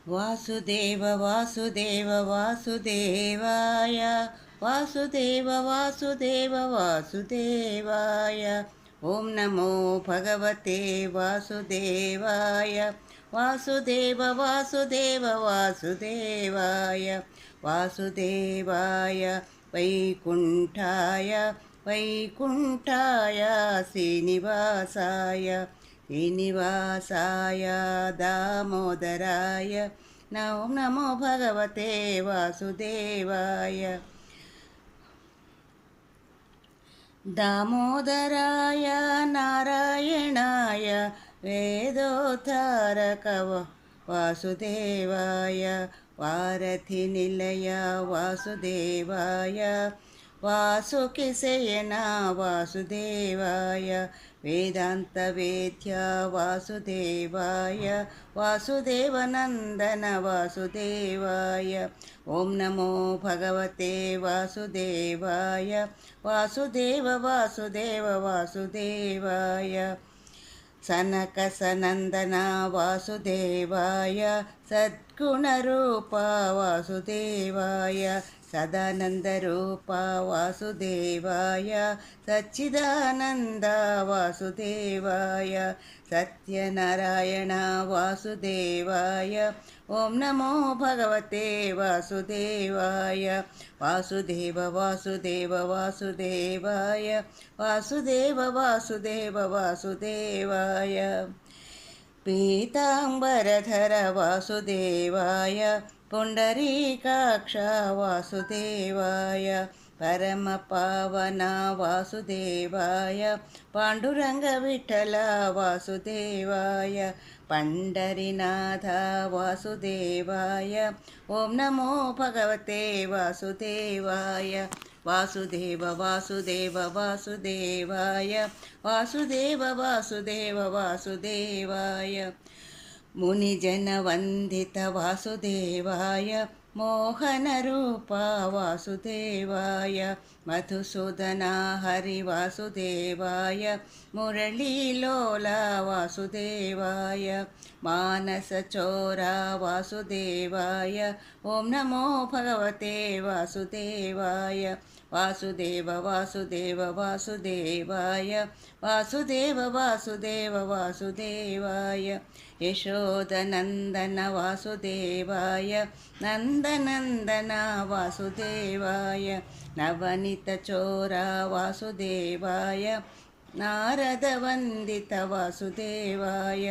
वासुदेव वासुदेव वासुदेवाय वासुदेव वासुदेव वासुदेवाय ॐ नमो भगवते वासुदेवाय वासुदेव वासुदेव वासुदेवाय वासुदेवाय वैकुण्ठाय वैकुण्ठाय श्रीनिवासाय श्रीनिवासाय दामोदराय नमो भगवते वासुदेवाय दामोदराय नारायणाय वेदोद्धारक वासुदेवाय वारथिनिलय वासुदेवाय वासुकिशयना वासुदेवाय वेदान्तवेद्य वासुदेवाय वासुदेवनन्दन वासुदेवाय ॐ नमो भगवते वासुदेवाय वासुदेव वासुदेव वासुदेवाय सनकसनन्दन वासुदेवाय सद्गुणरूप वासुदेवाय सदानन्दरूप वासुदेवाय सच्चिदानन्द वासुदेवाय सत्यनारायण वासुदेवाय ॐ नमो भगवते वासुदेवाय वासुदेव वासुदेव वासुदेवाय वासुदेव वासुदेव वासुदेवाय पीताम्बरधर वासुदेवाय पुण्डरीकाक्ष वासुदेवाय परमपावन वासुदेवाय पाण्डुरङ्गविठ्ठल वासुदेवाय पण्डरीनाथ वासुदेवाय ॐ नमो भगवते वासुदेवाय वासुदेव वासुदेव वासुदेवाय वासुदेव वासुदेव वासुदेवाय मुनिजनवन्दित वासुदेवाय मोहनरूप वासुदेवाय मधुसूदना हरि वासुदेवाय मुरलीलोला वासुदेवाय मानसचोरा वासुदेवाय ॐ नमो भगवते वासुदेवाय वासुदेव वासुदेव वासुदेवाय वासुदेव वासुदेव वासुदेवाय यशोदनन्दन वासुदेवाय नन्दनन्दन वासुदेवाय नवनीतचोरा वासुदेवाय नारदवन्दित वासुदेवाय